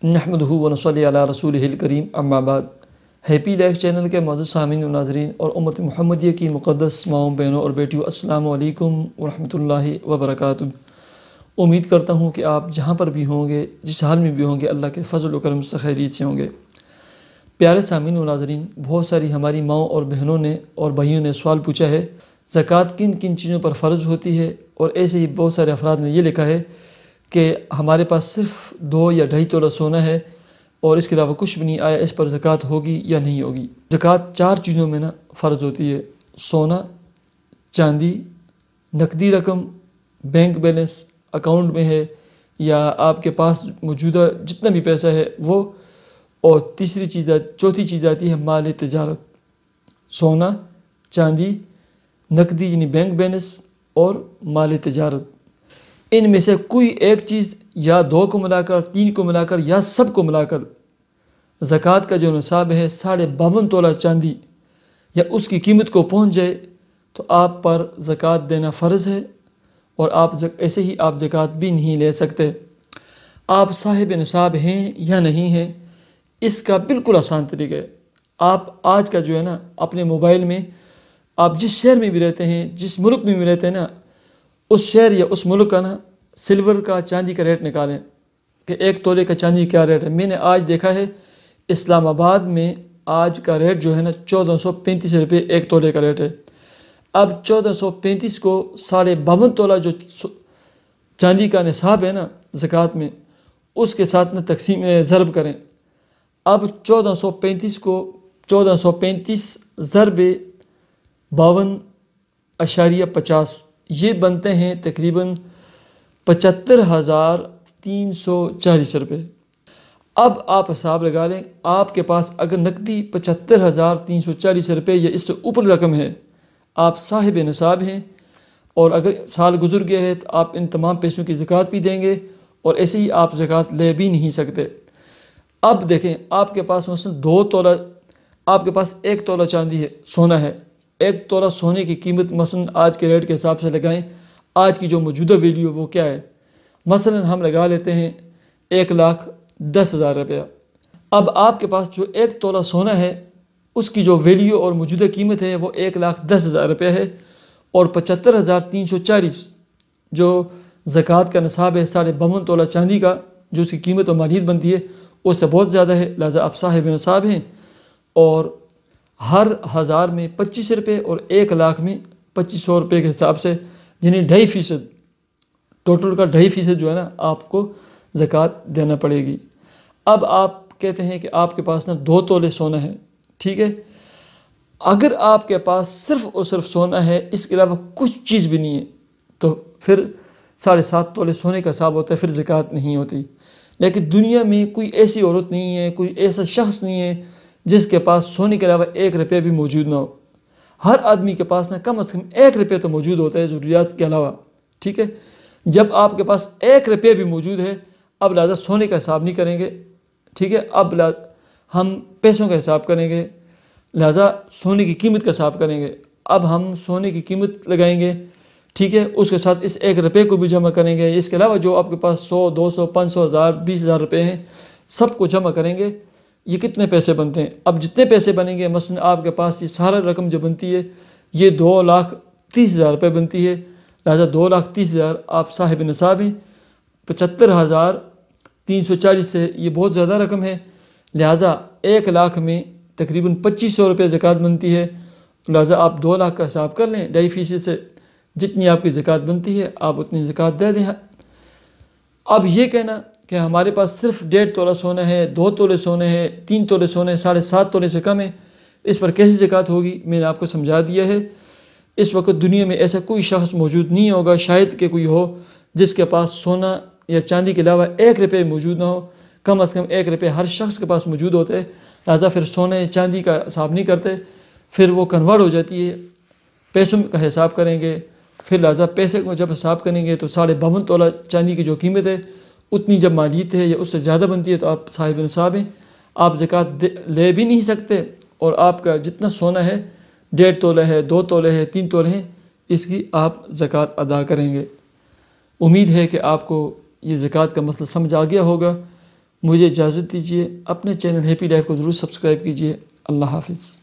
نحمدہ و نصلی علی رسولہ الکریم اما بعد۔ ہیپی لائف چینل کے معزز سامعین و ناظرین اور امت محمدیہ کی مقدس ماؤں بہنوں اور بیٹیوں، السلام علیکم ورحمۃ اللہ وبرکاتہ۔ امید کرتا ہوں کہ آپ جہاں پر بھی ہوں گے، جس حال میں بھی ہوں گے، اللہ کے فضل و کرم سے خیریت سے ہوں گے۔ پیارے سامعین و ناظرین، بہت ساری ہماری ماؤں اور بہنوں نے اور بھائیوں نے سوال پوچھا ہے زکوٰۃ کن کن چیزوں پر فرض ہوتی ہے، اور ایسے ہی بہت سارے افراد نے یہ لکھا ہے کہ ہمارے پاس صرف 2 یا 2.5 تولہ سونا ہے اور اس کے علاوہ کچھ بھی نہیں، آیا اس پر زکوٰۃ ہوگی یا نہیں ہوگی۔ زکوٰۃ 4 چیزوں میں فرض ہوتی ہے: سونا، چاندی، نقدی رقم، بینک بیلنس اکاؤنٹ میں ہے یا آپ کے پاس موجودہ جتنا بھی پیسہ ہے وہ، اور چوتھی چیز آتی ہے مال تجارت۔ سونا، چاندی، نقدی یعنی بینک بیلنس اور مال تجارت، ان میں سے کوئی ایک چیز یا 2 کو ملا کر، 3 کو ملا کر یا سب کو ملا کر زکوٰۃ کا جو نصاب ہے 52.5 تولہ چاندی یا اس کی قیمت کو پہنچ جائے تو آپ پر زکوٰۃ دینا فرض ہے، اور ایسے ہی آپ زکوٰۃ بھی نہیں لے سکتے۔ آپ صاحب نصاب ہیں یا نہیں ہیں، اس کا بالکل آسان طریقہ ہے۔ آپ آج کا جو ہے اپنے موبائل میں آپ جس شہر میں بھی رہتے ہیں، جس ملک میں بھی رہتے ہیں اس شہر یا اس ملک کا سلور کا، چاندی کا ریٹ نکالیں کہ 1 تولے کا چاندی کیا ریٹ ہے۔ میں نے آج دیکھا ہے اسلام آباد میں آج کا ریٹ جو ہے 1435 روپے 1 تولے کا ریٹ ہے۔ اب 1435 کو 52.5 تولہ جو چاندی کا نصاب ہے زکوٰۃ میں، اس کے ساتھ تقسیم ضرب کریں۔ اب 1435 کو 1435 ضرب 52.50 یہ بنتے ہیں تقریباً 75,340 روپے۔ اب آپ حساب لگا لیں، آپ کے پاس اگر نقدی 75,340 روپے یا اس سے اوپر رقم ہے، آپ صاحب نصاب ہیں، اور اگر سال گزر گیا ہے تو آپ ان تمام پیسوں کی زکوٰۃ بھی دیں گے، اور ایسے ہی آپ زکوٰۃ لے بھی نہیں سکتے۔ اب دیکھیں، آپ کے پاس مثلا 2 تولہ، آپ کے پاس 1 تولہ چاندی ہے، سونا ہے۔ 1 تولہ سونے کی قیمت مثلا آج کے ریٹ کے حساب سے لگائیں، آج کی جو موجودہ ویلیو وہ کیا ہے، مثلا ہم لگا لیتے ہیں 1,10,000 روپیہ۔ اب آپ کے پاس جو 1 تولہ سونا ہے اس کی جو ویلیو اور موجودہ قیمت ہے وہ 1,10,000 روپیہ ہے، اور 75,340 جو زکوٰۃ کا نصاب ہے 52.5 تولہ چاندی کا جو اس کی قیمت و مالیت بنتی ہے اس سے بہت زیادہ ہے، لہذا آپ صاحب نصاب ہیں، اور ہر 1000 میں 25 روپے اور 1 لاکھ میں 2500 روپے کے حساب سے، یعنی 2.5%، ٹوٹل کا 2.5% جو ہے آپ کو زکوٰۃ دینا پڑے گی۔ اب آپ کہتے ہیں کہ آپ کے پاس 2 تولے سونا ہے، ٹھیک ہے۔ اگر آپ کے پاس صرف اور صرف سونا ہے، اس کے علاوہ کچھ چیز بھی نہیں ہے، تو پھر 7.5 تولے سونے کا حساب ہوتا ہے، پھر زکوٰۃ نہیں ہوتی۔ لیکن دنیا میں کوئی ایسی عورت نہیں ہے، کوئی ایسا شخص نہیں ہے جس کے پاس سونے کے علاوہ 1 روپیہ بھی موجود نہ ہو۔ ہر آدمی کے پاس کم از کم 1 روپیہ تو موجود ہوتا ہے ضروریات کے علاوہ، ٹھیک ہے۔ جب آپ کے پاس 1 روپیہ بھی موجود ہے، اب لہٰذا سونے کا حساب نہیں کریں گے، ٹھیک ہے۔ اب ہم پیسوں کا حساب کریں گے، لہٰذا سونے کی قیمت کا حساب کریں گے۔ اب ہم سونے کی قیمت لگائیں گے، ٹھیک ہے، اس کے ساتھ اس 1 روپے کو بھی جمع کریں گے، اس کے علاوہ جو آپ کے پاس 100، 200، 500، 1000، 20,000 روپے ہیں، سب کو جمع کریں گے، یہ کتنے پیسے بنتے ہیں۔ اب جتنے پیسے بنیں گے، مثلا آپ کے پاس یہ سارا رقم جو بنتی ہے یہ 2,30,000 روپے بنتی ہے، لہٰذا 2,30,000 آپ صاحب نصاب ہیں۔ 75,340 سے یہ بہت زیادہ رقم ہے، لہٰذا 1 لاکھ میں تقریباً 2500 روپے زکوٰۃ بنتی ہے، لہٰذا آپ 2 لاکھ کا حساب کر لیں، 2.5% سے جتنی آپ کی زکوٰۃ بنتی ہے آپ اتنی زکوٰۃ دے دیں۔ اب یہ کہنا کہ ہمارے پاس صرف 1.5 تولہ سونا ہے، 2 تولے سونے ہیں، 3 تولے سونے ہیں، 7.5 تولے سے کم ہے، اس پر کیسی زکوٰۃ ہوگی، میں نے آپ کو سمجھا دیا ہے۔ اس وقت دنیا میں ایسا کوئی شخص موجود نہیں ہوگا، شاید کہ کوئی ہو جس کے پاس سونا یا چاندی کے علاوہ 1 روپے موجود نہ ہو۔ کم از کم 1 روپے ہر شخص کے پاس موجود ہوتا ہے، لہٰذا پھر سونے چاندی کا حساب نہیں کرتے، پھر وہ کنورٹ ہو جاتی ہے، پیسوں کا حساب کریں گے، پھر لہٰذا پیسے کو جب حساب کریں گے تو 52.5 تولہ چاندی کی جو قیمت ہے اتنی جب مالیت ہے یا اس سے زیادہ بنتی ہے تو آپ صاحب نصاب ہیں، آپ زکوٰۃ لے بھی نہیں سکتے، اور آپ کا جتنا سونا ہے 1.5 تولہ ہے، 2 تولے ہے، 3 تولے ہیں، اس کی آپ زکوٰۃ ادا کریں گے۔ امید ہے کہ آپ کو یہ زکوٰۃ کا مسئلہ سمجھ آ گیا ہوگا، مجھے اجازت دیجیے، اپنے چینل ہیپی لائف کو ضرور سبسکرائب کیجیے۔ اللہ حافظ۔